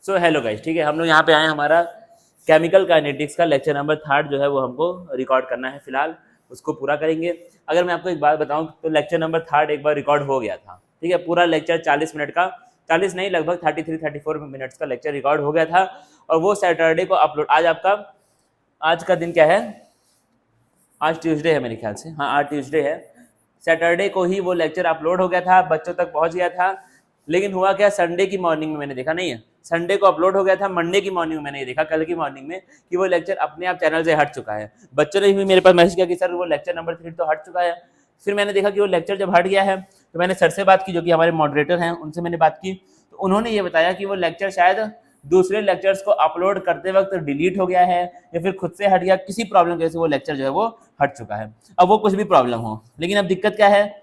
So hello guys, ठीक है, हम लोग यहाँ पे आए हैं, हमारा केमिकल काइनेटिक्स का लेक्चर नंबर 3 जो है वो हमको रिकॉर्ड करना है। फिलहाल उसको पूरा करेंगे। अगर मैं आपको एक बात बताऊं तो लेक्चर नंबर 3 एक बार रिकॉर्ड हो गया था, ठीक है। पूरा लेक्चर 40 मिनट का, 40 नहीं, लगभग 33-34 मिनट्स का लेक्चर रिकॉर्ड हो गया था। और वो सैटरडे को अपलोड, आज का दिन क्या है? आज ट्यूसडे है मेरे ख्याल से, हाँ आज ट्यूसडे है। सैटरडे को ही वो लेक्चर अपलोड हो गया था, बच्चों तक पहुंच गया था। लेकिन हुआ क्या, संडे की मॉर्निंग में मैंने देखा नहीं है, संडे को अपलोड हो गया था, मंडे की मॉर्निंग में मैंने ये देखा, कल की मॉर्निंग में, कि वो लेक्चर अपने आप चैनल से हट चुका है। बच्चों ने भी मेरे पास मैसेज किया कि सर वो लेक्चर नंबर 3 तो हट चुका है। फिर मैंने देखा कि वो लेक्चर जब हट गया है तो मैंने सर से बात की, जो कि हमारे मॉडरेटर हैं, उनसे मैंने बात की। तो उन्होंने ये बताया कि वो लेक्चर शायद दूसरे लेक्चर्स को अपलोड करते वक्त डिलीट हो गया है या फिर खुद से हट गया, किसी प्रॉब्लम की वजह से वो लेक्चर जो है वो हट चुका है। अब वो कुछ भी प्रॉब्लम हो, लेकिन अब दिक्कत क्या है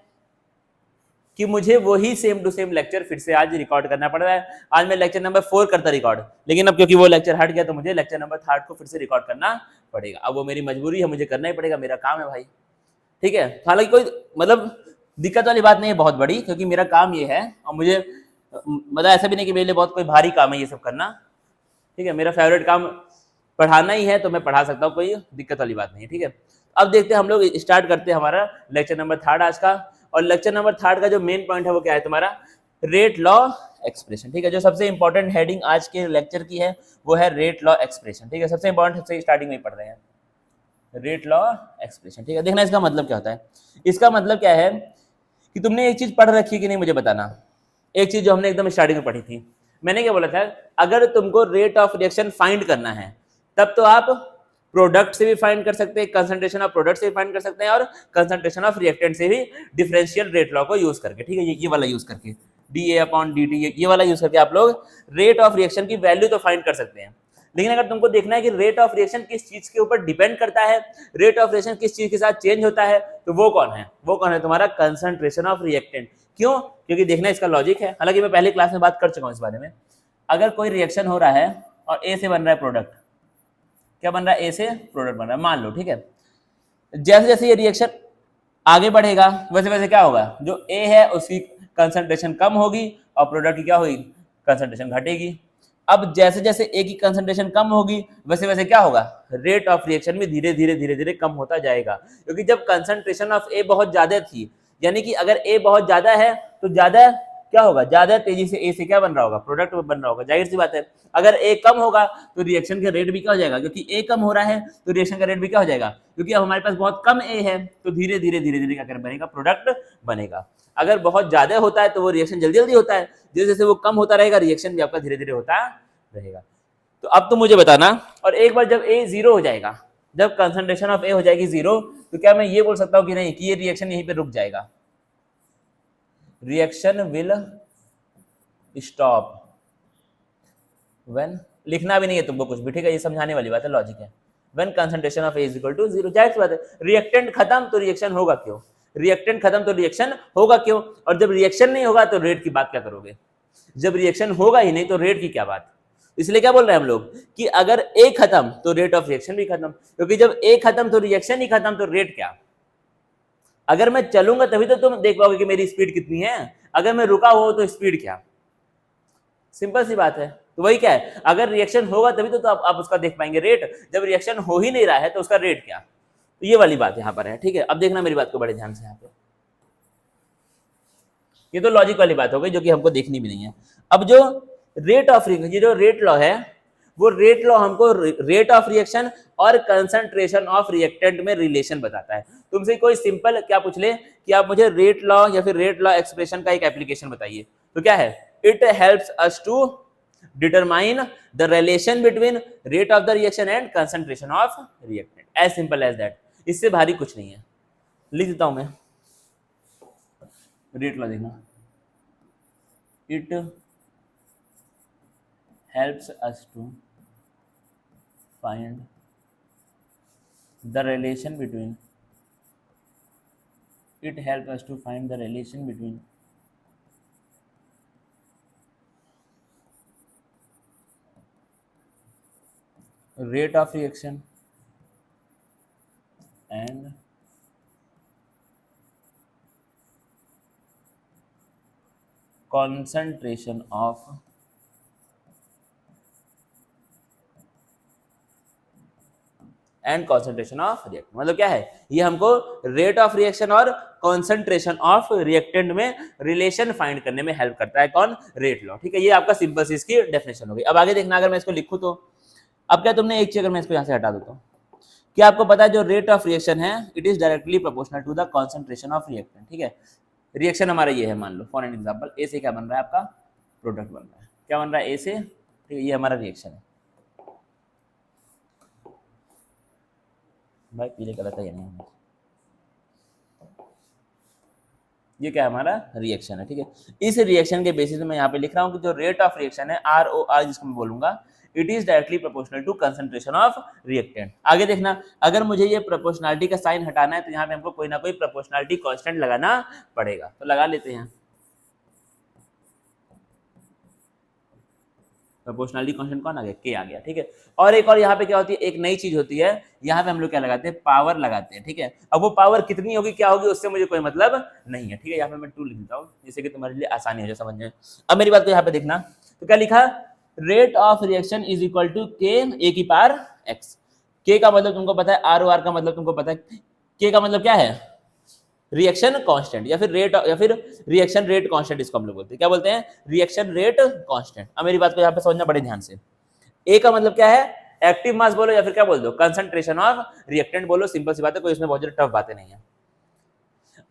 कि मुझे वही सेम टू सेम लेक्चर फिर से आज रिकॉर्ड करना पड़ रहा है। आज मैं लेक्चर नंबर 4 करता रिकॉर्ड, लेकिन अब क्योंकि वो लेक्चर हट गया तो मुझे लेक्चर नंबर 3 को फिर से रिकॉर्ड करना पड़ेगा। अब वो मेरी मजबूरी है, मुझे करना ही पड़ेगा, मेरा काम है भाई, ठीक है। हालांकि कोई मतलब दिक्कत वाली बात नहीं है बहुत बड़ी, क्योंकि मेरा काम ये है और मुझे मतलब ऐसा भी नहीं कि मेरे लिए बहुत कोई भारी काम है ये सब करना, ठीक है। मेरा फेवरेट काम पढ़ाना ही है, तो मैं पढ़ा सकता हूँ, कोई दिक्कत वाली बात नहीं है, ठीक है। अब देखते हैं, हम लोग स्टार्ट करते हैं हमारा लेक्चर नंबर 3 आज का। और लेक्चर नंबर 3 का जो मेन पॉइंट है वो क्या है तुम्हारा? रेट लॉ एक्सप्रेशन, ठीक है। जो सबसे इंपॉर्टेंट हेडिंग आज के लेक्चर की है वो है रेट लॉ एक्सप्रेशन, ठीक है। सबसे इंपॉर्टेंट, सबसे स्टार्टिंग में ही पढ़ रहे हैं रेट लॉ एक्सप्रेशन, ठीक है। देखना इसका मतलब क्या होता है। इसका मतलब क्या है कि तुमने एक चीज पढ़ रखी है कि नहीं मुझे बताना। एक चीज जो हमने एकदम स्टार्टिंग में पढ़ी थी, मैंने क्या बोला था, अगर तुमको रेट ऑफ रिएक्शन फाइंड करना है तब तो आप प्रोडक्ट से भी फाइंड कर सकते हैं, कंसंट्रेशन ऑफ प्रोडक्ट से भी फाइंड कर सकते हैं, और कंसंट्रेशन ऑफ रिएक्टेंट से भी, डिफरेंशियल रेट लॉ को यूज करके, ठीक है। ये वाला यूज करके, D A upon D T, ये वाला यूज करके आप लोग रेट ऑफ रिएक्शन की वैल्यू तो फाइंड कर सकते हैं। लेकिन अगर तुमको देखना है कि रेट ऑफ रिएक्शन किस चीज के ऊपर डिपेंड करता है, रेट ऑफ रिएक्शन किस चीज के साथ चेंज होता है, तो वो कौन है? वो कौन है? तुम्हारा कंसंट्रेशन ऑफ रिएक्टेंट। क्यों? क्योंकि देखना इसका लॉजिक है, हालांकि मैं पहले क्लास में बात कर चुका हूं इस बारे में। अगर कोई रिएक्शन हो रहा है और ए से बन रहा है प्रोडक्ट, क्या बन रहा है? ए से प्रोडक्ट बन रहा है, मान लो, ठीक है। जैसे जैसे ये रिएक्शन आगे बढ़ेगा वैसे वैसे क्या होगा, जो ए है उसकी कंसंट्रेशन कम होगी और प्रोडक्ट की क्या होगी, कंसंट्रेशन घटेगी। अब जैसे जैसे ए की कंसंट्रेशन कम होगी वैसे वैसे क्या होगा, रेट ऑफ रिएक्शन भी धीरे धीरे धीरे धीरे कम होता जाएगा। क्योंकि जब कंसंट्रेशन ऑफ ए बहुत ज्यादा थी, यानी कि अगर ए बहुत ज्यादा है तो ज्यादा क्या होगा, ज्यादा तेजी से ए से क्या बन रहा होगा, प्रोडक्ट बन रहा होगा, जाहिर सी बात है। अगर ए कम होगा तो रिएक्शन का रेट भी क्या हो जाएगा, क्योंकि ए कम हो रहा है तो रिएक्शन का रेट भी क्या हो जाएगा, क्योंकि अब हमारे पास बहुत कम ए है तो धीरे धीरे धीरे धीरे क्या बनेगा, प्रोडक्ट बनेगा। अगर बहुत ज्यादा होता है तो वो रिएक्शन जल्दी जल्दी होता है, जैसे जैसे वो कम होता रहेगा रिएक्शन भी आपका धीरे धीरे होता रहेगा। तो अब तो मुझे बताना, और एक बार जब ए जीरो हो जाएगा, जब कंसंट्रेशन ऑफ ए हो जाएगी जीरो, तो क्या मैं ये बोल सकता हूँ कि नहीं कि ये रिएक्शन यहीं पे रुक जाएगा, रिएक्शन विल स्टॉप व्हेन, लिखना भी नहीं है तुमको कुछ भी, ठीक है, ये समझाने वाली बात है, लॉजिक है। When concentration of A is equal to zero, जाहिर सी बात है, रिएक्टेंट खत्म तो रिएक्शन होगा क्यों, रिएक्टेंट खत्म तो रिएक्शन होगा क्यों, और जब रिएक्शन नहीं होगा तो रेट की बात क्या करोगे, जब रिएक्शन होगा ही नहीं तो रेट की क्या बात। इसलिए क्या बोल रहे हैं हम लोग कि अगर ए खत्म तो रेट ऑफ रिएक्शन भी खत्म, क्योंकि जब ए खत्म तो रिएक्शन ही खत्म, तो रेट क्या। अगर मैं चलूंगा तभी तो तुम देख पाओगे कि मेरी स्पीड कितनी है, अगर मैं रुका हुआ तो स्पीड क्या। सिंपल सी बात है। तो वही क्या है, अगर रिएक्शन होगा तभी तो आप उसका देख पाएंगे रेट, जब रिएक्शन हो ही नहीं रहा है तो उसका रेट क्या। तो ये वाली बात यहाँ पर है, ठीक है। अब देखना मेरी बात को बड़े ध्यान से यहाँ पे, ये तो लॉजिक वाली बात हो गई जो कि हमको देखनी भी नहीं है। अब जो रेट ऑफ रिएक्शन, ये जो रेट लॉ है, वो रेट लॉ हमको रेट ऑफ रिएक्शन और कंसंट्रेशन ऑफ रिएक्टेंट में रिलेशन बताता है। तुमसे कोई सिंपल क्या पूछ ले कि आप मुझे रेट लॉ या फिर रेट लॉ एक्सप्रेशन का एक एप्लीकेशन बताइए, तो क्या है, it helps us to determine the relation between rate of the reaction and concentration of reactant, as simple as that. इससे भारी कुछ नहीं है, लिख देता हूं मैं, रेट लॉ देखना, it helps us to find the relation between, it helps us to find the relation between rate of reaction and concentration of and concentration of reactant. मतलब क्या है, ये हमको रेट ऑफ रिएक्शन और concentration of reactant में relation find करने में help करता है। कौन? Rate law. ठीक है, ये आपका सिंपल सी इसकी डेफिनेशन हो गई। अब आगे देखना, अगर मैं इसको लिखूं तो अब क्या तुमने एक चीज, अगर मैं इसको यहाँ से हटा दूं तो क्या आपको पता है जो रेट ऑफ रिएक्शन है it is directly proportional to the concentration of reactant. ठीक है, रिएक्शन हमारा ये है, मान लो फॉर एन एग्जांपल ए से क्या बन रहा है, आपका प्रोडक्ट बन रहा है। क्या बन रहा है? ए से। ठीक है, ये हमारा रिएक्शन है। भाई पीले कलर का ये नहीं है, ये क्या है? हमारा रिएक्शन है। ठीक है, इस रिएक्शन के बेसिस पे मैं यहाँ पे लिख रहा हूँ कि जो रेट ऑफ रिएक्शन है ROR, जिसको मैं बोलूंगा it is directly proportional to concentration of reactant. आगे देखना, अगर मुझे ये प्रोपोर्शनलिटी का साइन हटाना है तो यहाँ पे हमको कोई ना कोई प्रोपोर्शनलिटी कांस्टेंट लगाना पड़ेगा, तो लगा लेते हैं। प्रोपोर्शनलिटी कांस्टेंट कौन आ गया? के आ गया। ठीक है, और एक और यहाँ पे क्या होती है, एक नई चीज होती है, यहाँ पे हम लोग क्या लगाते हैं? पावर लगाते हैं। ठीक है, अब वो पावर कितनी होगी, क्या होगी, उससे मुझे कोई मतलब नहीं है। ठीक है, यहाँ पे मैं 2 लिख देता हूँ जिससे कि तुम्हारे लिए आसानी हो जाए समझने। अब मेरी बात को यहाँ पे देखना, तो क्या लिखा? Rate of reaction is equal to K A की पावर एक्स। के का मतलब तुमको पता है, ROR का मतलब तुमको पता है। के का मतलब क्या है? रिएक्शन कांस्टेंट, या फिर रेट, या फिर रिएक्शन रेट कांस्टेंट, इसको हम लोग बोलते हैं। क्या बोलते हैं? Reaction rate constant. अब मेरी बात को यहाँ पे समझना बड़े ध्यान से। ए का मतलब क्या है? एक्टिव मास बोलो या फिर क्या बोल दो, कंसंट्रेशन ऑफ रिएक्टेंट बोलो, सिंपल सी बात है, कोई इसमें बहुत ज्यादा टफ बातें नहीं है।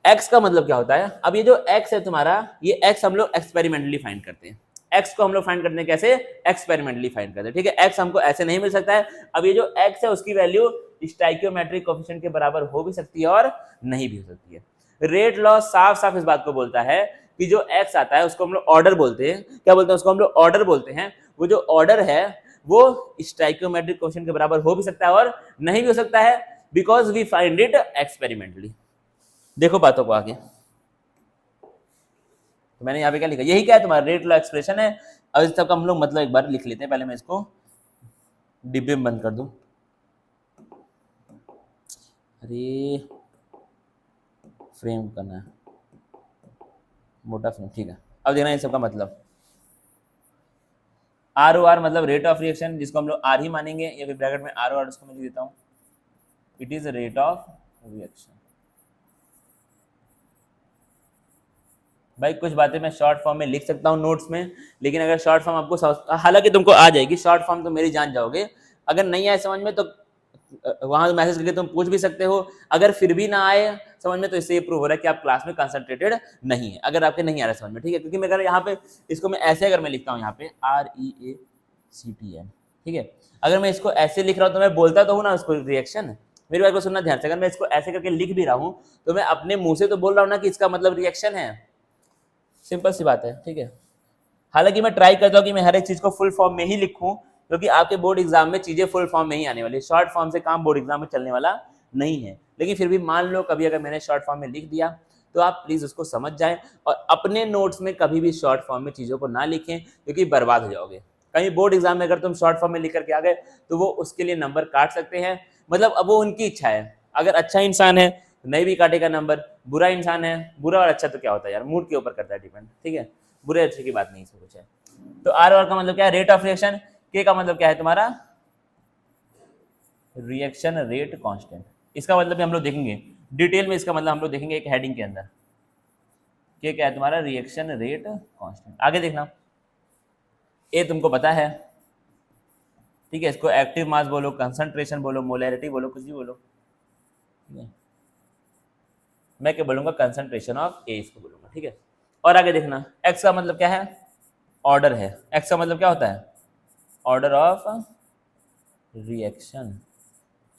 एक्स का मतलब क्या होता है? अब ये जो एक्स है तुम्हारा, ये एक्स हम लोग एक्सपेरिमेंटली फाइंड करते हैं। एक्स को हम लोग फाइंड करते हैं कैसे? एक्सपेरिमेंटली फाइंड करते हैं। ठीक है, एक्स हमको ऐसे नहीं मिल सकता है। अब ये जो एक्स है उसकी वैल्यू स्टाइकियोमेट्रिक कोएफिशिएंट के बराबर हो भी सकती है और नहीं भी हो सकती है। रेट लॉ साफ साफ इस बात को बोलता है कि जो एक्स आता है उसको हम लोग ऑर्डर बोलते हैं। क्या बोलते हैं? उसको हम लोग ऑर्डर बोलते हैं। वो जो ऑर्डर है वो स्टाइकियोमेट्रिक कोएफिशिएंट के बराबर हो भी सकता है और नहीं भी हो सकता है, because we find it experimentally. देखो बातों को आगे, तो मैंने यहाँ पे क्या लिखा, यही क्या है तुम्हारा रेट लॉ एक्सप्रेशन है। अब इस सबका हम लोग मतलब एक बार लिख लेते हैं। पहले मैं इसको डिब्बे में बंद कर दूं। अरे फ्रेम करना है, मोटा फ्रेम। ठीक है, अब देखना इन सबका मतलब। ROR मतलब रेट ऑफ रिएक्शन, जिसको हम लोग R ही मानेंगे, या फिर ब्रैकेट में ROR उसको मैं लिख देता हूँ, it is rate of reaction. भाई कुछ बातें मैं शॉर्ट फॉर्म में लिख सकता हूँ नोट्स में, लेकिन अगर शॉर्ट फॉर्म आपको, हालांकि तुमको आ जाएगी शॉर्ट फॉर्म, तो मेरी जान जाओगे। अगर नहीं आए समझ में तो वहां मैसेज करके तुम पूछ भी सकते हो। अगर फिर भी ना आए समझ में तो इससे ये प्रूव हो रहा है कि आप क्लास में कंसंट्रेटेड नहीं है, अगर आपके नहीं आ रहा समझ में। ठीक है, क्योंकि मैं अगर यहाँ पे इसको मैं ऐसे अगर मैं लिखता हूँ यहाँ पे REACTN, ठीक है, अगर मैं इसको ऐसे लिख रहा हूँ तो मैं बोलता तो हूँ ना उसको रिएक्शन। मेरी बात को सुनना ध्यान से, अगर मैं इसको ऐसे करके लिख भी रहा हूँ तो मैं अपने मुंह से तो बोल रहा हूँ ना कि इसका मतलब रिएक्शन है। सिंपल सी बात है। ठीक है, हालांकि मैं ट्राई करता हूँ कि मैं हर एक चीज को फुल फॉर्म में ही लिखूं, क्योंकि आपके बोर्ड एग्जाम में चीजें फुल फॉर्म में ही आने वाली, शॉर्ट फॉर्म से काम बोर्ड एग्जाम में चलने वाला नहीं है। लेकिन फिर भी मान लो कभी अगर मैंने शॉर्ट फॉर्म में लिख दिया तो आप प्लीज उसको समझ जाएं, और अपने नोट्स में कभी भी शॉर्ट फॉर्म में चीजों को ना लिखें, क्योंकि बर्बाद हो जाओगे। कहीं बोर्ड एग्जाम में अगर तुम शॉर्ट फॉर्म में लिख करके आ गए तो वो उसके लिए नंबर काट सकते हैं। मतलब अब वो उनकी इच्छा है, अगर अच्छा इंसान है नहीं भी काटेगा नंबर, बुरा इंसान है, बुरा और अच्छा तो क्या होता है यार, मूड के ऊपर करता है डिपेंड। ठीक है, बुरे अच्छे की बात नहीं इसमें कुछ है। तो ROR का मतलब क्या है? Rate of reaction. के का मतलब क्या है तुम्हारा? Reaction rate constant. इसका मतलब भी हम लोग देखेंगे डिटेल में, इसका मतलब हम लोग देखेंगे एक हेडिंग के अंदर। के क्या है तुम्हारा? Reaction rate constant. आगे देखना, ए तुमको पता है, ठीक है, इसको एक्टिव मास बोलो, कंसंट्रेशन बोलो, मोलैरिटी बोलो, कुछ भी बोलो। ठीक है, मैं क्या बोलूंगा? कंसंट्रेशन ऑफ ए इसको बोलूंगा। ठीक है, और आगे देखना, एक्स का मतलब क्या है? ऑर्डर है। एक्स का मतलब क्या होता है? Order of reaction.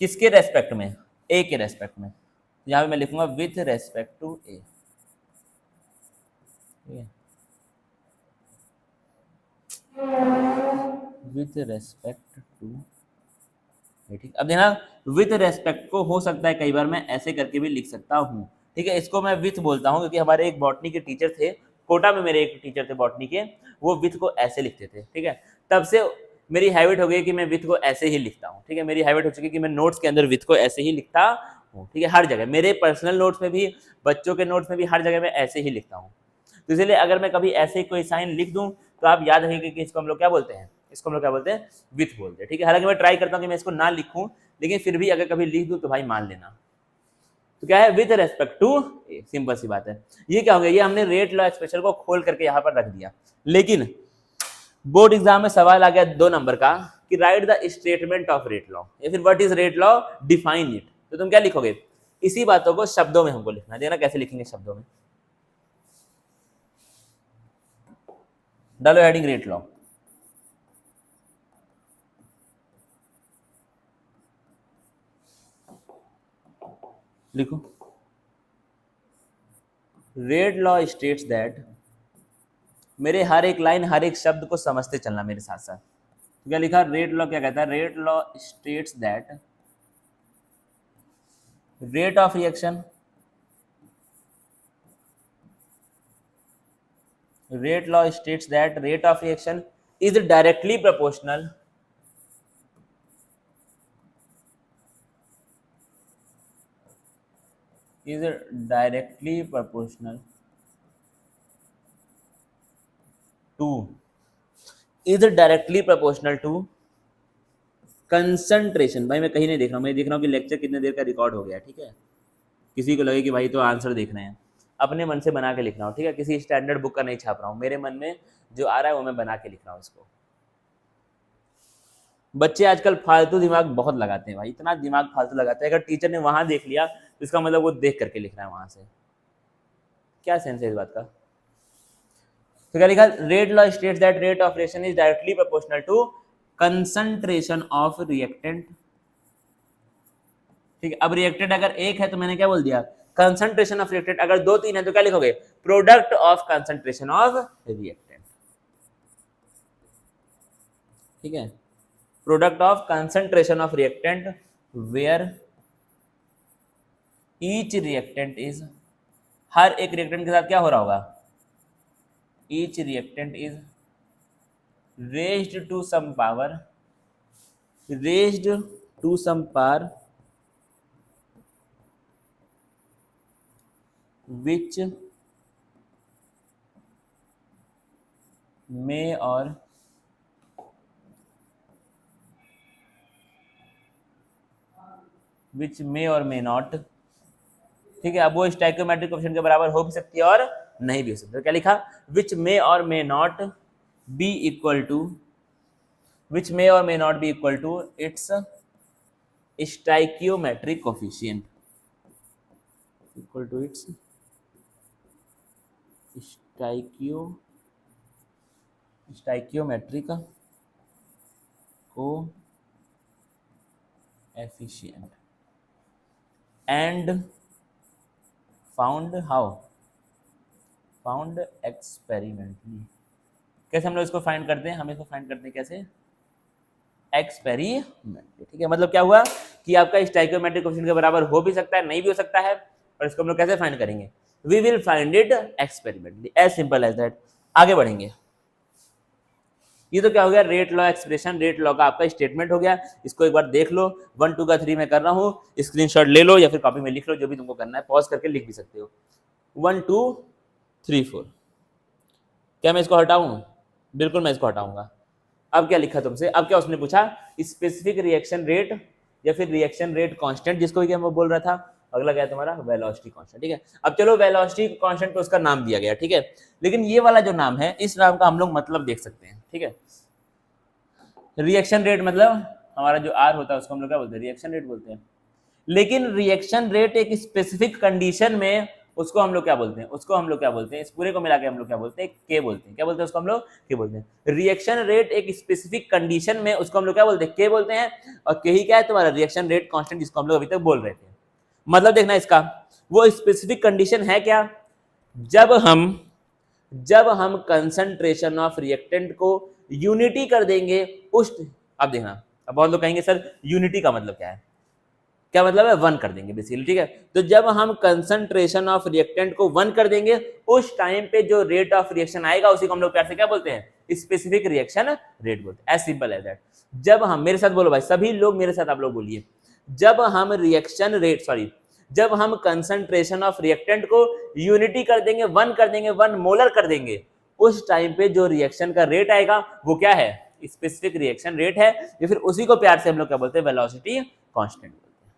किसके रेस्पेक्ट में? ए के रेस्पेक्ट में। यहाँ पे मैं लिखूंगा with respect to A. With respect to A. ठीक, अब देखना, विथ रेस्पेक्ट को हो सकता है कई बार मैं ऐसे करके भी लिख सकता हूँ। ठीक है, इसको मैं विथ बोलता हूँ क्योंकि हमारे एक बॉटनी के टीचर थे, कोटा में मेरे एक टीचर थे बॉटनी के, वो विथ को ऐसे लिखते थे। ठीक है, तब से मेरी हैबिट हो गई कि मैं विथ को ऐसे ही लिखता हूँ। ठीक है, मेरी हैबिट हो चुकी है कि मैं नोट्स के अंदर विथ को ऐसे ही लिखता हूँ। ठीक है, हर जगह, मेरे पर्सनल नोट्स में भी, बच्चों के नोट्स में भी, हर जगह मैं ऐसे ही लिखता हूँ। तो इसलिए अगर मैं कभी ऐसे कोई साइन लिख दूँ तो आप याद रखिएगा कि इसको हम लोग क्या बोलते हैं? इसको हम लोग क्या बोलते हैं, विथ बोलते हैं, ठीक है। हालांकि मैं ट्राई करता हूँ कि मैं इसको ना लिखूं, लेकिन फिर भी अगर कभी लिख दूं तो भाई मान लेना। तो क्या है, विथ रेस्पेक्ट टू, सिंपल सी बात है। ये क्या हो गया, ये हमने रेट लॉ एक्सप्रेशन को खोल करके यहाँ पर रख दिया। लेकिन बोर्ड एग्जाम में सवाल आ गया 2 नंबर का कि right the statement of rate law, या फिर what is rate law, define it. तो तुम क्या लिखोगे, इसी बातों को शब्दों में हमको लिखना है। देखना कैसे लिखेंगे शब्दों में। डालो हेडिंग रेट लॉ। लिखो, रेट लॉ स्टेट्स दैट, मेरे हर एक लाइन हर एक शब्द को समझते चलना मेरे साथ साथ। तो क्या लिखा, रेट लॉ क्या कहता है, rate law states that rate of reaction, rate law states that rate of reaction is directly proportional to concentration. भाई मैं कहीं नहीं देख रहा हूँ, मैं देख रहा हूँ कि लेक्चर कितने देर का रिकॉर्ड हो गया, ठीक है। किसी को लगे कि भाई तो आंसर देख रहे हैं, अपने मन से बना के लिख रहा हूँ, ठीक है। किसी स्टैंडर्ड बुक का नहीं छाप रहा हूँ, मेरे मन में जो आ रहा है वो मैं बना के लिख रहा हूँ इसको। बच्चे आजकल फालतू दिमाग बहुत लगाते हैं भाई, इतना दिमाग फालतू लगाते हैं। अगर टीचर ने वहां देख लिया तो इसका मतलब वो देख करके लिख रहा है वहां से। क्या सेंस है इस बात का। तो क्या लिखा, rate law states that rate of reaction is directly proportional to concentration of reactant, ठीक है। अब रिएक्टेंट अगर एक है तो मैंने क्या बोल दिया, कंसंट्रेशन ऑफ रिएक्टेंट। अगर 2-3 है तो क्या लिखोगे, product of concentration of reactant, ठीक है। Product of concentration of reactant where each reactant is, हर एक रिएक्टेंट के साथ क्या हो रहा होगा, each reactant is raised to some power, raised to some power which may or may not, ठीक है। अब वो स्टोइकोमेट्रिक कोएफिशिएंट के बराबर हो भी सकती है और नहीं भी हो सकती है। क्या लिखा, which may or may not be equal to, which may or may not be equal to its stoichiometric coefficient, equal to its stoichiometric coefficient and found how, found experimentally। कैसे हम लोग इसको फाइंड करते हैं, हम इसको फाइंड करते हैं कैसे, एक्सपेरिमेंटली, ठीक है। मतलब क्या हुआ कि आपका स्टोइकोमेट्रिक कोएफिशिएंट के बराबर हो भी सकता है, नहीं भी हो सकता है, और इसको हम लोग कैसे फाइंड करेंगे, we will find it experimentally, as simple as that. आगे बढ़ेंगे। ये तो क्या हो गया, rate law expression, rate law का आपका स्टेटमेंट हो गया। इसको एक बार देख लो, 1 2 का 3 में कर रहा हूँ, स्क्रीनशॉट ले लो या फिर कॉपी में लिख लो, जो भी तुमको करना है, पॉज करके लिख भी सकते हो। 1 2 3 4। क्या मैं इसको हटाऊं, बिल्कुल मैं इसको हटाऊंगा। अब क्या लिखा तुमसे, अब क्या उसने पूछा, स्पेसिफिक रिएक्शन रेट या फिर रिएक्शन रेट कांस्टेंट, जिसको क्या मैं बोल रहा था, अगला क्या है तुम्हारा, वेलोसिटी कांस्टेंट, ठीक है। अब चलो वेलोसिटी कांस्टेंट को उसका नाम दिया गया, ठीक है। लेकिन ये वाला जो नाम है, इस नाम का हम लोग मतलब देख सकते हैं, ठीक है। रिएक्शन रेट मतलब हमारा जो आर होता है उसको हम लोग क्या बोलते हैं, रिएक्शन रेट बोलते हैं। लेकिन रिएक्शन रेट एक स्पेसिफिक कंडीशन में, उसको हम लोग क्या बोलते हैं, उसको हम लोग क्या बोलते हैं, इस पूरे को मिला के हम लोग क्या बोलते हैं, के बोलते हैं। क्या बोलते हैं उसको हम लोग, के बोलते हैं। रिएक्शन रेट एक स्पेसिफिक कंडीशन में, उसको हम लोग क्या बोलते हैं, के बोलते हैं। और के ही क्या है तुम्हारा, रिएक्शन रेट कांस्टेंट, जिसको हम लोग अभी तक बोल रहे थे। मतलब देखना इसका, वो स्पेसिफिक कंडीशन है क्या, जब हम कंसंट्रेशन ऑफ रिएक्टेंट को यूनिटी कर देंगे उस, अब देखना, अब बहुत लोग कहेंगे सर यूनिटी का मतलब क्या है, क्या मतलब है, 1 कर देंगे बेसिकली, ठीक है। तो जब हम कंसंट्रेशन ऑफ रिएक्टेंट को 1 कर देंगे, उस टाइम पे जो रेट ऑफ रिएक्शन आएगा उसी को हम लोग प्यार से क्या बोलते हैं, स्पेसिफिक रिएक्शन रेट बोलते हैं। As simple as that. जब हम, मेरे साथ बोलो भाई, सभी लोग मेरे साथ आप लोग बोलिए, जब हम रिएक्शन रेट, सॉरी, जब हम कंसंट्रेशन ऑफ रिएक्टेंट को यूनिटी कर देंगे, 1 कर देंगे, 1 मोलर कर देंगे, उस टाइम पे जो रिएक्शन का रेट आएगा वो क्या है, स्पेसिफिक रिएक्शन रेट है, या फिर उसी को प्यार से हम लोग क्या बोलते हैं, वेलोसिटी कांस्टेंट बोलते हैं।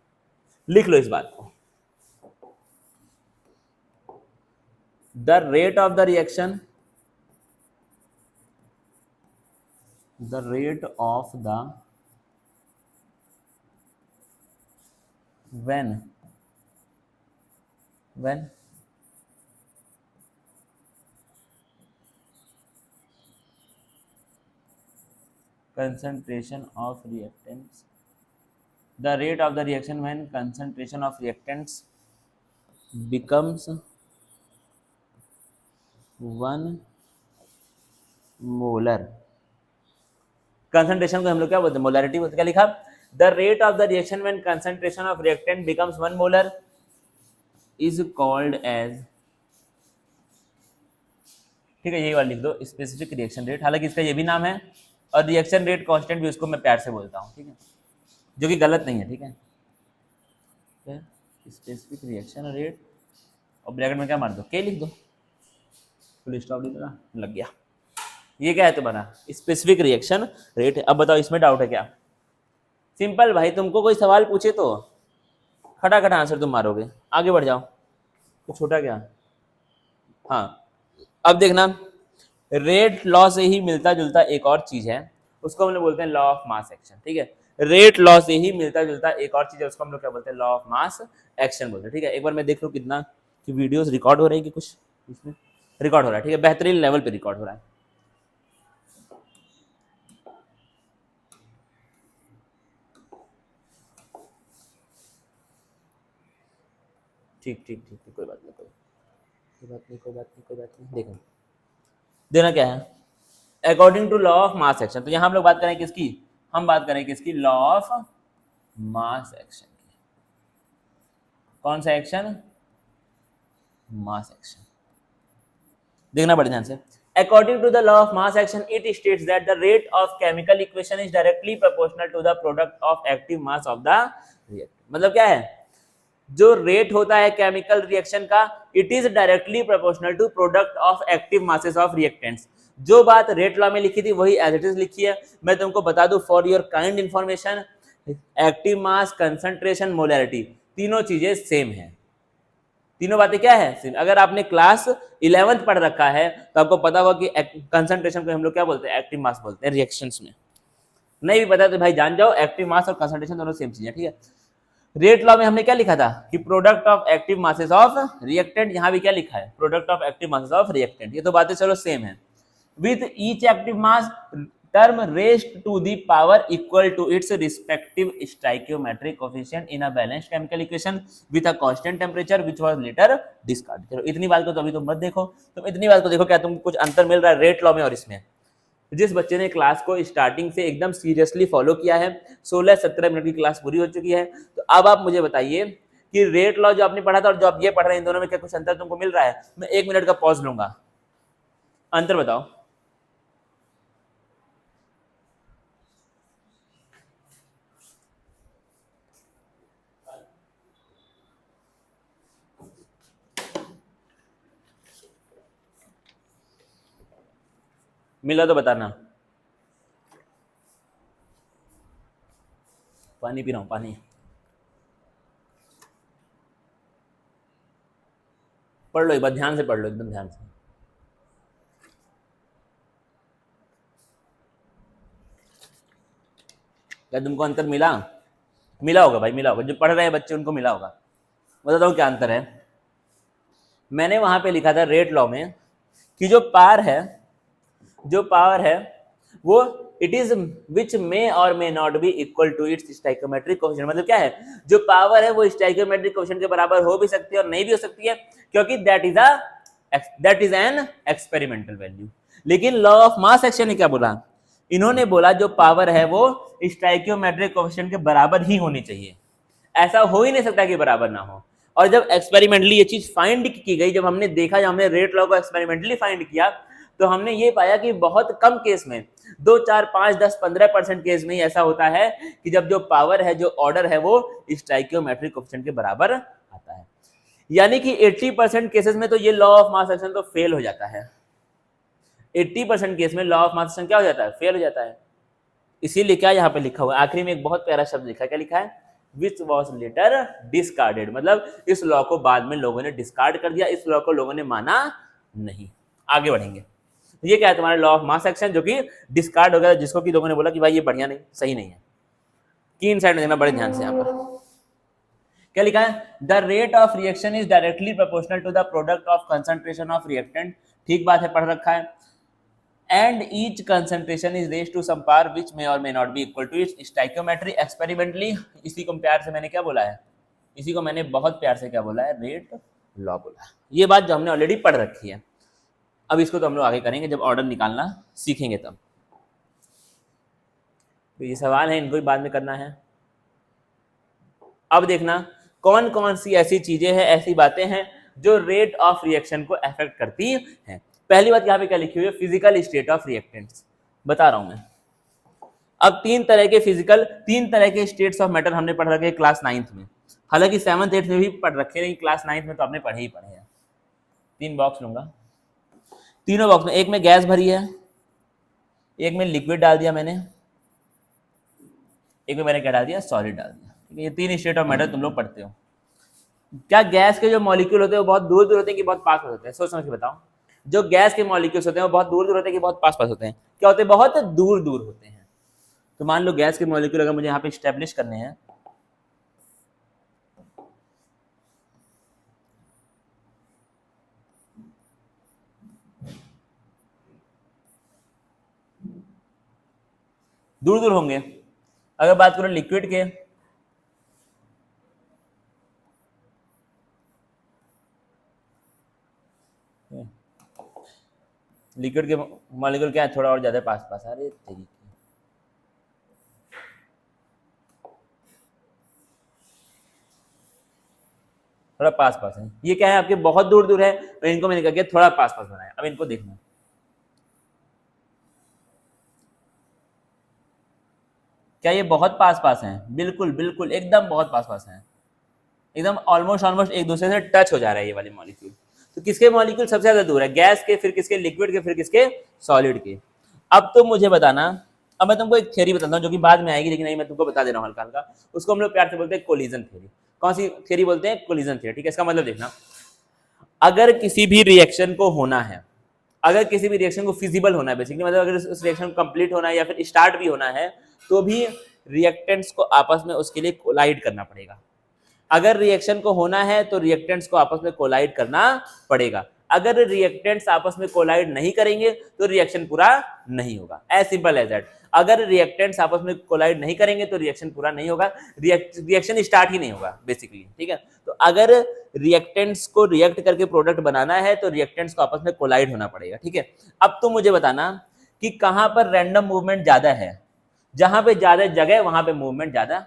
लिख लो इस बात को, the rate of the reaction, the rate of the when concentration of reactants, the rate of the reaction when concentration of reactants becomes 1 molar, concentration को हम लोग क्या बोलते हैं, मोलरिटी बोलते हैं। क्या लिखा, the rate of the reaction when concentration of reactant becomes 1 molar is called as, ठीक है, यही वाला लिख दो, स्पेसिफिक रिएक्शन रेट। हालांकि इसका ये भी नाम है, और रिएक्शन रेट कांस्टेंट भी उसको मैं प्यार से बोलता हूँ, ठीक है, जो कि गलत नहीं है, ठीक है। स्पेसिफिक रिएक्शन रेट और ब्रैकेट में क्या मार दो, के लिख दो, फुल स्टॉप लिख दो, लग गया। ये क्या है तुम्हारा स्पेसिफिक रिएक्शन रेट। अब बताओ इसमें डाउट है क्या? सिंपल भाई, तुमको कोई सवाल पूछे तो खटाखट आंसर तुम मारोगे, आगे बढ़ जाओ, तो छोटा क्या। हाँ, अब देखना, रेट लॉ से ही मिलता जुलता एक और चीज है, उसको हम लोग बोलते हैं लॉ ऑफ मास एक्शन, ठीक है। रेट लॉ से ही मिलता जुलता एक और चीज है, उसको हम लोग क्या बोलते हैं, लॉ ऑफ मास एक्शन बोलते हैं, ठीक है। एक बार मैं देख लूं कितना कि वीडियोस रिकॉर्ड हो रही है कि कुछ इसमें रिकॉर्ड हो रहा है, ठीक है, बेहतरीन लेवल पे रिकॉर्ड हो रहा है। ठीक ठीक ठीक, कोई बात नहीं, कोई बात नहीं। देखो देना क्या है, according to law of mass action. तो यहाँ हम लोग बात करें किसकी, हम बात करें किसकी, लॉ ऑफ मास एक्शन की। कौन सा एक्शन, मास एक्शन। देखना बड़े ध्यान से, according to the law of mass action it states that the rate of chemical equation is directly proportional to the product of active mass of the reactant. मतलब क्या है, जो रेट होता है केमिकल रिएक्शन का, it is directly proportional to product of active masses of reactants. जो बात rate law में लिखी थी वही एज इट इज लिखी है। मैं तुमको बता दूं for your kind information, active mass, concentration, molarity, तीनों चीजें सेम है। तीनों बातें क्या है, सेम। अगर आपने क्लास 11th पढ़ रखा है तो आपको पता होगा कि कंसंट्रेशन को हम लोग क्या बोलते हैं, एक्टिव मास बोलते हैं रिएक्शंस में। नहीं भी पता तो भाई जान जाओ, एक्टिव मास और कंसंट्रेशन दोनों सेम चीज है, ठीक है। रेट लॉ में हमने क्या लिखा था कि product of active masses of reactant, यहां भी क्या लिखा है, product of active masses of reactant. ये तो बातें चलो सेम है। With each active mass term raised to the power equal to its respective stoichiometric coefficient in a balanced chemical equation with a constant temperature which was later discard. चलो इतनी बात को तो अभी तुम मत देखो, तुम इतनी बात को देखो, क्या तुमको कुछ अंतर मिल रहा है रेट लॉ में और इसमें। जिस बच्चे ने क्लास को स्टार्टिंग से एकदम सीरियसली फॉलो किया है, 16-17 मिनट की क्लास पूरी हो चुकी है, तो अब आप मुझे बताइए कि रेट लॉ जो आपने पढ़ा था और जो आप ये पढ़ रहे हैं, इन दोनों में क्या कुछ अंतर तुमको मिल रहा है? मैं 1 मिनट का पॉज लूंगा, अंतर बताओ। मिला तो बताना। पानी पी रहा हूं, पानी। पढ़ लो एक बार, ध्यान से पढ़ लो, एकदम ध्यान से। क्या तुमको अंतर मिला? मिला होगा भाई, मिला होगा। जो पढ़ रहे हैं बच्चे उनको मिला होगा। बताता हूँ क्या अंतर है। मैंने वहां पे लिखा था रेट लॉ में कि जो पावर है वो इट इज विच मे और may not be equal to its stoichiometric coefficient. मतलब क्या है, जो पावर है वो स्टोइकियोमेट्रिक कोएफिशिएंट के बराबर हो भी सकती है और नहीं भी हो सकती है, क्योंकि that is an experimental value. लेकिन लॉ ऑफ मास एक्शन ने क्या बोला, इन्होंने बोला जो पावर है वो स्टोइकियोमेट्रिक कोएफिशिएंट के बराबर ही होनी चाहिए। ऐसा हो ही नहीं सकता कि बराबर ना हो। और जब एक्सपेरिमेंटली ये चीज फाइंड की गई, जब हमने देखा, जब हमने रेट लॉ को एक्सपेरिमेंटली फाइंड किया, तो हमने ये पाया कि बहुत कम केस में, 2, 4, 5, 10, 15% केस में ही ऐसा होता है कि जब जो पावर है, जो ऑर्डर है, वो स्टोइकियोमेट्रिक कोएफिशिएंट के बराबर आता है। यानी कि 80% केसेस में तो ये लॉ ऑफ मास एक्शन तो फेल हो जाता है। 80% केस में लॉ ऑफ मास एक्शन क्या हो जाता है, फेल हो जाता है। इसीलिए क्या यहाँ पे लिखा हुआ है, आखिरी में एक बहुत प्यारा शब्द लिखा है, क्या लिखा है, विच वॉज लेटर डिस्कार्डेड, मतलब इस लॉ को बाद में लोगों ने डिस्कार्ड कर दिया, इस लॉ को लोगों ने माना नहीं। आगे बढ़ेंगे, ये क्या है तुम्हारा लॉ ऑफ मास एक्शन, जो कि डिस्कार्ड हो गया, जिसको कि लोगों ने बोला कि भाई ये बढ़िया नहीं, सही नहीं है। की इनसाइड में देखना बड़े ध्यान से। यहाँ पर क्या लिखा है, the rate of reaction is directly proportional to the product of concentration of reactant, ठीक बात है, पढ़ रखा है। And each concentration is raised to some power which may और may not be equal to its stoichiometry experimentally. इसी को प्यार से मैंने क्या बोला है, इसी को मैंने बहुत प्यार से क्या बोला है, रेट लॉ बोला है। ये बात जो हमने ऑलरेडी पढ़ रखी है, अब इसको तो हम लोग आगे करेंगे जब ऑर्डर निकालना सीखेंगे तब। तो ये सवाल है, इनको भी बाद में करना है। अब देखना कौन कौन सी ऐसी चीजें हैं, ऐसी बातें हैं जो रेट ऑफ रिएक्शन को अफेक्ट करती हैं। पहली बात यहाँ पे क्या लिखी हुई है, फिजिकल स्टेट ऑफ रिएक्टेंट्स, बता रहा हूं मैं। अब तीन तरह के स्टेट्स ऑफ मैटर हमने पढ़ रखे क्लास 9th में, हालांकि 7th 8th में भी पढ़ रखे, लेकिन क्लास 9th में तो आपने पढ़े ही पढ़े हैं। 3 बॉक्स लूंगा, तीनों बॉक्स में एक में गैस भरी है, एक में लिक्विड डाल दिया मैंने, एक में मैंने क्या डाल दिया, सॉलिड डाल दिया। ठीक है, ये 3 स्टेट ऑफ मैटर तुम लोग पढ़ते हो। क्या गैस के जो मॉलिक्यूल होते हैं वो बहुत दूर दूर होते हैं कि बहुत पास पास होते हैं, सोच समझ के बताओ। जो गैस के मॉलिक्यूल्स होते हैं वो बहुत दूर दूर होते हैं कि बहुत पास पास होते हैं, क्या होते हैं, बहुत दूर दूर होते हैं। तो मान लो गैस के मॉलिक्यूल अगर मुझे यहाँ पे स्टैब्लिश करने हैं, दूर दूर होंगे। अगर बात करो लिक्विड के, लिक्विड के मॉलिक्यूल क्या है, थोड़ा और ज्यादा पास पास। अरे तेरी, थोड़ा पास पास है। ये क्या है, आपके बहुत दूर दूर है, तो इनको मैंने क्या किया, थोड़ा पास पास बनाया। अब इनको देखना, क्या ये बहुत पास पास हैं, बिल्कुल बिल्कुल एकदम बहुत पास पास हैं, एकदम ऑलमोस्ट ऑलमोस्ट एक दूसरे से टच हो जा रहा है ये वाले मॉलिक्यूल। तो किसके मॉलिक्यूल सबसे ज्यादा दूर है, गैस के, फिर किसके, लिक्विड के, फिर किसके, सॉलिड के। अब तो मुझे बताना, अब मैं तुमको एक थ्योरी बताता हूँ जो कि बाद में आएगी, लेकिन नहीं मैं तुमको बता दे रहा हूँ हल्का हल्का। उसको हम लोग प्यार से बोलते हैं कोलिजन थ्योरी। कौन सी थ्योरी बोलते हैं, कोलिजन थ्योरी। ठीक है, इसका मतलब देखना, अगर किसी भी रिएक्शन को होना है, अगर किसी भी रिएक्शन को फिजिबल होना है, बेसिकली मतलब अगर उस रिएक्शन को कंप्लीट होना है या फिर स्टार्ट भी होना है, तो भी रिएक्टेंट्स को आपस में उसके लिए कोलाइड करना पड़ेगा। अगर रिएक्शन को होना है तो रिएक्टेंट्स को आपस में कोलाइड करना पड़ेगा। अगर रिएक्टेंट्स आपस में कोलाइड नहीं करेंगे तो रिएक्शन पूरा नहीं होगा, एज सिंपल एज दैट। अगर रिएक्टेंट्स आपस में कोलाइड नहीं करेंगे तो रिएक्शन पूरा नहीं होगा, रिएक्शन स्टार्ट ही नहीं होगा बेसिकली। ठीक है, तो अगर रिएक्टेंट्स को रिएक्ट करके प्रोडक्ट बनाना है तो रिएक्टेंट्स को आपस में कोलाइड होना पड़ेगा। ठीक है, अब तुम मुझे बताना कि कहां पर रैंडम मूवमेंट ज्यादा है, जहां पे ज्यादा जगह वहां पे मूवमेंट ज्यादा।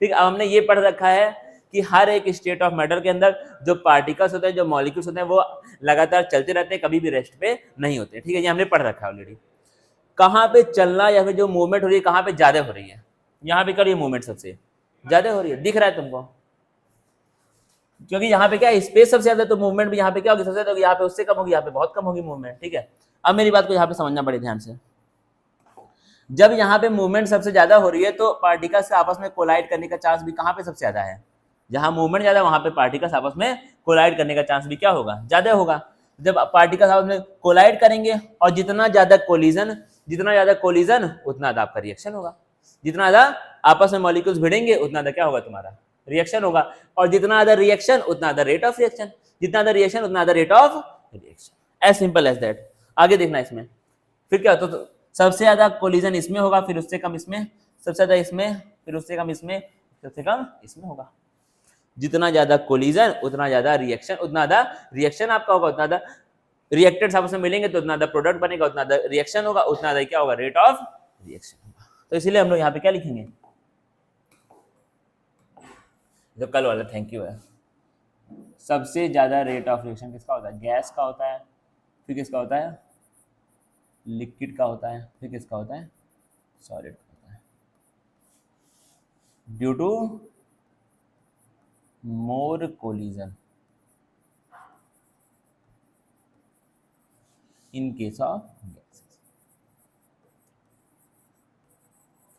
ठीक है, अब हमने ये पढ़ रखा है कि हर एक स्टेट ऑफ मैटर के अंदर जो पार्टिकल्स होते हैं, जो मॉलिक्यूल्स होते हैं, वो लगातार चलते रहते हैं, कभी भी रेस्ट पे नहीं होते। ठीक है, ये हमने पढ़ रखा है ऑलरेडी। कहाँ पे चलना या फिर जो मूवमेंट हो रही है कहाँ पे ज्यादा हो रही है, यहाँ पे करिए मूवमेंट सबसे ज्यादा हो रही है, दिख रहा है तुमको, क्योंकि यहाँ पे क्या स्पेस सबसे ज्यादा, तो मूवमेंट भी यहाँ पे क्या होगी, सबसे ज्यादा होगी, यहाँ पे उससे कम होगी, यहाँ पे बहुत कम होगी मूवमेंट। ठीक है, अब मेरी बात को यहाँ पे समझना बड़े ध्यान से। जब यहाँ पे मूवमेंट सबसे ज्यादा हो रही है तो पार्टिकल्स से आपस में कोलाइड करने का चांस भी कहाँ पे सबसे ज्यादा है, जहां मूवमेंट ज्यादा वहां पे पार्टिकल्स आपस में कोलाइड करने का चांस भी क्या होगा, ज्यादा होगा। जब पार्टिकल्स आपस में कोलाइड करेंगे और जितना ज्यादा कोलिजन उतना ज्यादा आपका रिएक्शन होगा, जितना ज्यादा आपस में मॉलिक्यूल्स भिड़ेंगे उतना ज्यादा क्या होगा, तुम्हारा रिएक्शन होगा, और जितना ज्यादा रिएक्शन उतना ज्यादा रेट ऑफ रिएक्शन, जितना ज्यादा रिएक्शन उतना ज्यादा rate of reaction, as simple as that. आगे देखना इसमें फिर क्या होता, तो सबसे ज्यादा कोलिजन इसमें होगा, फिर उससे कम इसमें, सबसे ज्यादा इसमें, फिर उससे कम इसमें, सबसे कम इसमें होगा। जितना ज्यादा कोलिजन उतना ज्यादा रिएक्शन, उतना ज्यादा रिएक्शन आपका होगा, उतना ज्यादा रिएक्टेंट्स आपस में मिलेंगे तो उतना ज्यादा प्रोडक्ट बनेगा, उतना ज्यादा रिएक्शन होगा, उतना ज्यादा क्या होगा, रेट ऑफ रिएक्शन होगा। तो इसीलिए हम लोग यहाँ पे क्या लिखेंगे, जो कल वाला थैंक यू है, सबसे ज्यादा रेट ऑफ रिएक्शन किसका होता है, गैस का होता है, फिर किसका होता है, लिक्विड का होता है, फिर किसका होता है, सॉलिड का होता है, due to more collision in case of gases.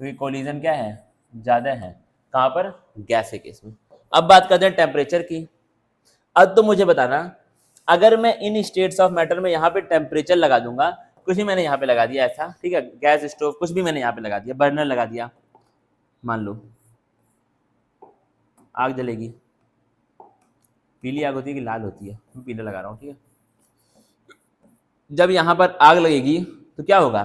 क्योंकि कोलिजन क्या है, ज़्यादा है, कहाँ पर, गैस के केस में। अब बात करते हैं टेम्परेचर की। अब तो मुझे बताना, अगर मैं इन स्टेट्स ऑफ मैटर में यहाँ पे टेम्परेचर लगा दूंगा, कुछ भी मैंने यहाँ पे लगा दिया ऐसा, ठीक है, गैस स्टोव कुछ भी मैंने यहाँ पे लगा दिया, बर्नर लगा दिया, मान लो आग जलेगी, पीली आग होती है कि लाल होती है, मैं पीला लगा रहा हूँ, ठीक है। जब यहाँ पर आग लगेगी तो क्या होगा,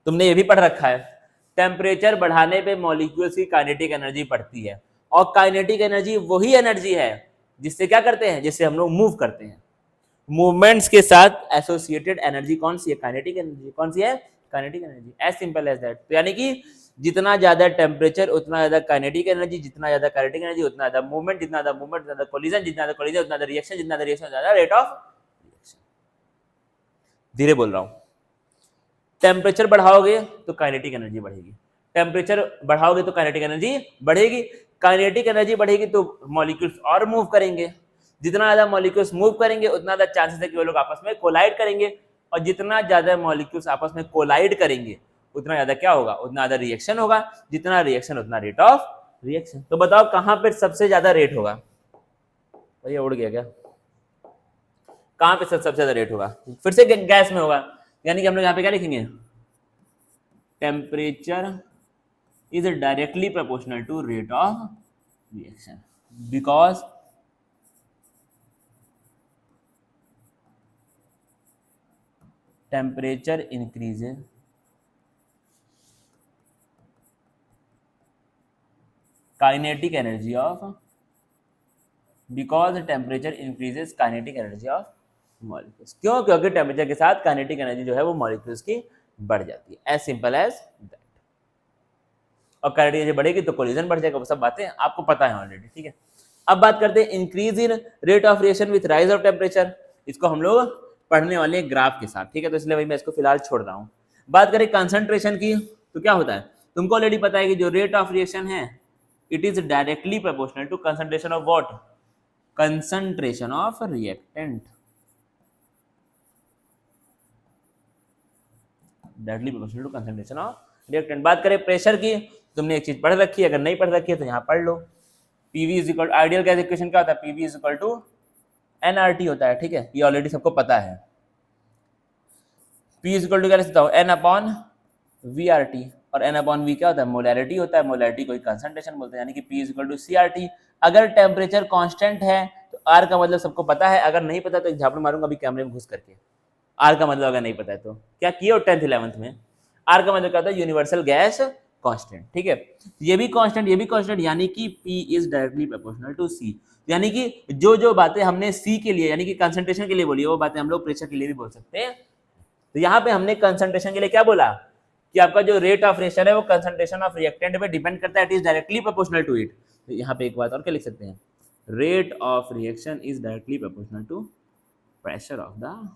तुमने ये भी पढ़ रखा है, टेम्परेचर बढ़ाने पे मॉलिक्यूल्स की काइनेटिक एनर्जी बढ़ती है, और काइनेटिक एनर्जी वही एनर्जी है जिससे क्या करते हैं, जिससे हम लोग मूव करते हैं। मूवमेंट्स के साथ एसोसिएटेड एनर्जी कौन सी है, काइनेटिक एनर्जी। कौन सी है, kinetic energy, as simple as that. तो यानी कि जितना ज्यादा टेम्परेचर उतना ज्यादा काइनेटिक एनर्जी, जितना ज्यादा काइनेटिक एनर्जी उतना ज्यादा मूवमेंट, जितना ज्यादा मूवमेंट उतना ज्यादा कोलिजन, जितना ज्यादा कोलिजन उतना ज्यादा रिएक्शन, जितना ज्यादा रिएक्शन उतना ज्यादा रेट ऑफ रिएक्शन। धीरे बोल रहा हूं, टेम्परेचर बढ़ाओगे तो काइनेटिक एनर्जी बढ़ेगी, टेम्परेचर बढ़ाओगे तो काइनेटिक एनर्जी बढ़ेगी, काइनेटिक एनर्जी बढ़ेगी तो मॉलिक्यूल्स और मूव करेंगे, जितना ज्यादा मॉलिक्यूल्स मूव करेंगे उतना ज्यादा चांसेस है कि वो लोग आपस में कोलाइड करेंगे, और जितना ज्यादा मॉलिक्यूल्स आपस में कोलाइड करेंगे उतना ज्यादा क्या होगा, उतना ज्यादा रिएक्शन होगा, जितना रिएक्शन उतना रेट ऑफ रिएक्शन। तो बताओ कहां पर सबसे ज्यादा रेट होगा, भैया उड़ गया क्या, कहां पे सबसे ज्यादा रेट होगा, फिर से गैस में होगा, यानी कि हम लोग यहाँ पे क्या लिखेंगे, temperature is directly proportional to rate of reaction, because temperature increases kinetic energy of, because temperature increases kinetic energy of molecules. क्यों, क्योंकि टेम्परेचर के साथ काइनेटिक एनर्जी जो है वो मॉलिक्यूल्स की बढ़ जाती है, एज सिंपल एज दैट। और काइनेटिक एनर्जी बढ़ेगी तो कोलिजन बढ़ जाएगा, वो सब बातें आपको पता है ऑलरेडी, ठीक है। अब बात करते हैं increase in rate of reaction with rise of temperature, इसको हम लोग पढ़ने वाले ग्राफ के साथ, ठीक है, तो इसलिए भाई मैं इसको फिलहाल छोड़ रहा हूँ। बात करें कंसंट्रेशन की, तो क्या होता है, तुमको ऑलरेडी पता है कि जो रेट ऑफ रिएक्शन है it is directly proportional to concentration of what, concentration of reactant, directly proportional to concentration of reactant. बात करें प्रेशर की, तुमने एक चीज पढ़ रखी है, अगर नहीं पढ़ रखी है तो यहाँ पढ़ लो, PV is equal, ideal gas equation क्या होता है, PV is equal to NRT होता है, ठीक है, ये ऑलरेडी सबको पता है। पी इज इक्वल टू क्या लिखता हूँ, n upon V R T, और एन अपॉन वी क्या होता है, मोलैरिटी होता है, मोलैरिटी को कंसंट्रेशन बोलते हैं, यानी कि P is equal to C R T. अगर टेम्परेचर कांस्टेंट है तो आर का मतलब सबको पता है, अगर नहीं पता तो एक झापड़ मारूंगा अभी कैमरे में घुस करके, आर का मतलब अगर नहीं पता है तो क्या किए हो 10th 11th में, आर का मतलब क्या होता है, यूनिवर्सल गैस कांस्टेंट, ठीक है, ये भी कांस्टेंट ये भी कांस्टेंट, यानी कि P is directly proportional to C, यानी कि जो जो बातें हमने C के लिए यानी कि कंसंट्रेशन के लिए बोली वो बातें हम लोग प्रेशर के लिए भी बोल सकते हैं। तो यहाँ पे हमने कंसंट्रेशन के लिए क्या बोला कि आपका जो रेट ऑफ रिएक्शन है वो कंसंट्रेशन ऑफ रिएक्टेंट पे डिपेंड करता है, it is directly proportional to it. तो यहाँ पे एक बात और क्या लिख सकते हैं, rate of reaction is directly proportional to pressure of the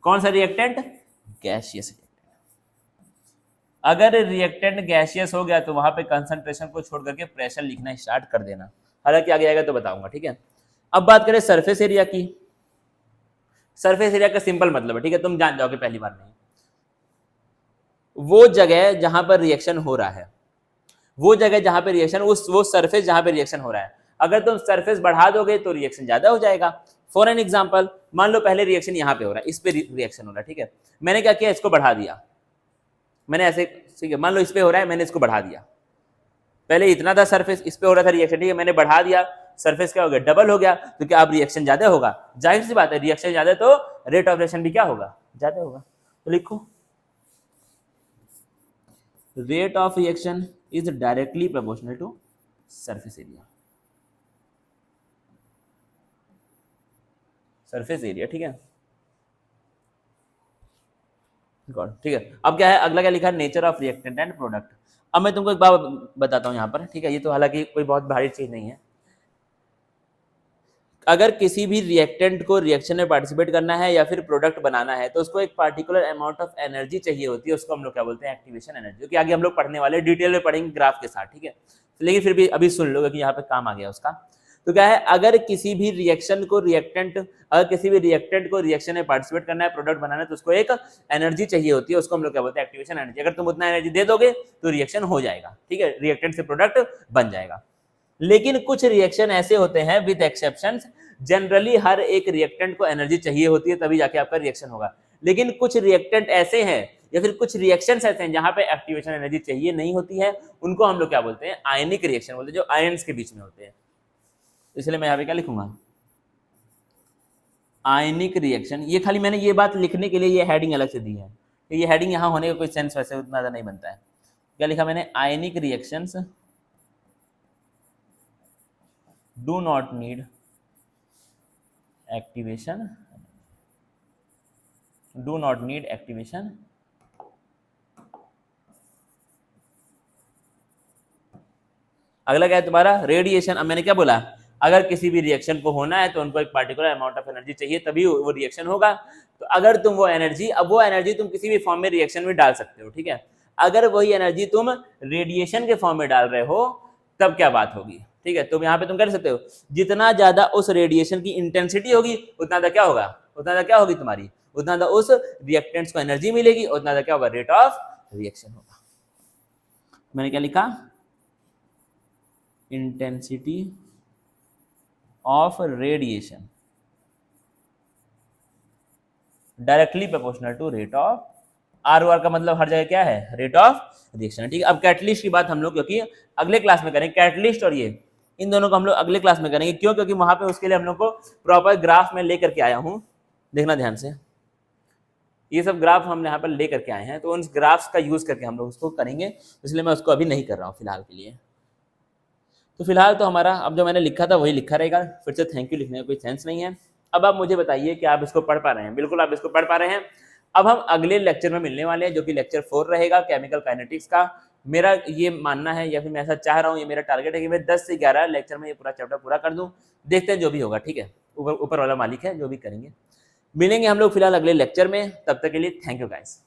कौन सा रिएक्टेंट, गैसियस रिएक्टेंट। अगर रिएक्टेंट गैसियस हो गया तो वहां पे कंसंट्रेशन को छोड़ करके प्रेशर लिखना स्टार्ट कर देना, हालांकि आगे आएगा तो बताऊंगा, ठीक है। अब बात करें सरफेस एरिया की, सरफेस एरिया का सिंपल मतलब है, ठीक है, तुम जान जाओगे पहली बार में, वो जगह जहां पर रिएक्शन हो रहा है, वो जगह जहां पे रिएक्शन, वो सरफेस जहां पे रिएक्शन हो रहा है, अगर तुम सरफेस बढ़ा दोगे तो रिएक्शन ज्यादा हो जाएगा। फॉर एन एग्जांपल, मान लो पहले रिएक्शन यहाँ पे हो रहा है, इस पे रिएक्शन हो रहा है, ठीक है, मैंने क्या किया, इसको बढ़ा दिया, मैंने ऐसे, ठीक है, मान लो इस पे हो रहा है, मैंने इसको बढ़ा दिया, पहले इतना था सरफेस, इस पे हो रहा था रिएक्शन, ठीक है, मैंने बढ़ा दिया, सरफेस क्या हो गया, डबल हो गया, तो क्या अब रिएक्शन ज्यादा होगा, जाहिर सी बात है, रिएक्शन ज्यादा तो रेट ऑफ रिएक्शन भी क्या होगा, ज्यादा होगा। तो लिखो rate of reaction is directly proportional to surface area, surface area, ठीक है, ठीक है। अब क्या है, अगला क्या लिखा है, nature of reactant and product. अब मैं तुमको एक बात बताता हूं यहाँ पर, ठीक है, ये तो हालांकि कोई बहुत भारी चीज नहीं है, अगर किसी भी रिएक्टेंट को रिएक्शन में पार्टिसिपेट करना है या फिर प्रोडक्ट बनाना है तो उसको एक पार्टिकुलर अमाउंट ऑफ एनर्जी चाहिए होती है, उसको हम लोग क्या बोलते हैं, एक्टिवेशन एनर्जी, कि आगे हम लोग पढ़ने वाले डिटेल में पढ़ेंगे ग्राफ के साथ, ठीक है, लेकिन फिर भी अभी सुन लो कि यहाँ पे काम आ गया उसका। तो क्या है, अगर किसी भी रिएक्शन को रिएक्टेंट को रिएक्शन में पार्टिसिपेट करना है, प्रोडक्ट बनाना है, तो उसको एक एनर्जी चाहिए होती है, उसको हम लोग क्या बोलते हैं, एक्टिवेशन एनर्जी। अगर तुम उतना एनर्जी दे दोगे तो रिएक्शन हो जाएगा, ठीक है, रिएक्टेंट से प्रोडक्ट बन जाएगा। लेकिन कुछ रिएक्शन ऐसे होते हैं विद एक्सेप्शंस, जनरली हर एक रिएक्टेंट को एनर्जी चाहिए होती है तभी जाके आपका रिएक्शन होगा। लेकिन कुछ रिएक्टेंट ऐसे हैं या फिर कुछ रिएक्शंस ऐसे हैं जहां पे एक्टिवेशन एनर्जी चाहिए नहीं होती है, उनको हम लोग क्या बोलते हैं, आयनिक रिएक्शन बोलते हैं, जो आयन्स के बीच में होते हैं। इसलिए मैं यहाँ पे क्या लिखूंगा, आयनिक रिएक्शन। ये खाली मैंने ये बात लिखने के लिए ये हेडिंग अलग से दी है, तो ये हेडिंग यहाँ होने का कोई सेंस वैसे उतना ज़्यादा नहीं बनता है। क्या लिखा मैंने, ionic reactions do not need activation, do not need activation. अगला क्या है तुम्हारा, रेडिएशन। अब मैंने क्या बोला, अगर किसी भी रिएक्शन को होना है तो उनको एक पार्टिकुलर अमाउंट ऑफ एनर्जी चाहिए तभी वो रिएक्शन होगा। तो अगर तुम वो एनर्जी तुम किसी भी फॉर्म में रिएक्शन में डाल सकते हो, ठीक है। अगर वही एनर्जी तुम रेडिएशन के फॉर्म में डाल रहे हो तब क्या बात होगी, ठीक है। तो यहाँ पे तुम कर सकते हो, जितना ज्यादा उस रेडिएशन की इंटेंसिटी होगी उतना ज्यादा क्या होगा, उतना ज्यादा क्या होगी तुम्हारी, उतना ज्यादा उस रिएक्टेंट्स को एनर्जी मिलेगी, उतना ज्यादा क्या होगा, रेट ऑफ रिएक्शन होगा। मैंने क्या लिखा, intensity of radiation directly proportional to rate of, R का मतलब हर जगह क्या है, रेट ऑफ रिएक्शन, ठीक है। अब कैटलिस्ट की बात हम लोग क्योंकि अगले क्लास में करेंगे, कैटलिस्ट और ये इन दोनों को हम लोग अगले क्लास में करेंगे। क्यों, क्योंकि वहां पे उसके लिए हम लोग को प्रॉपर ग्राफ में लेकर के आया हूं, देखना ध्यान से, ये सब ग्राफ हम यहाँ पर लेकर के आए हैं, तो उन ग्राफ्स का यूज करके हम लोग उसको करेंगे, इसलिए मैं उसको अभी नहीं कर रहा हूँ फिलहाल के लिए। तो फिलहाल तो हमारा अब जो मैंने लिखा था वही लिखा रहेगा, फिर से थैंक यू लिखने का कोई सेंस नहीं है। अब आप मुझे बताइए कि आप इसको पढ़ पा रहे हैं, बिल्कुल आप इसको पढ़ पा रहे हैं। अब हम अगले लेक्चर में मिलने वाले हैं जो कि लेक्चर 4 रहेगा केमिकल काइनेटिक्स का। मेरा ये मानना है या फिर मैं ऐसा चाह रहा हूँ, ये मेरा टारगेट है कि मैं 10 से 11 लेक्चर में ये पूरा चैप्टर पूरा कर दूँ। देखते हैं जो भी होगा, ठीक है, ऊपर वाला मालिक है, जो भी करेंगे। मिलेंगे हम लोग फिलहाल अगले लेक्चर में, तब तक के लिए थैंक यू गाइस।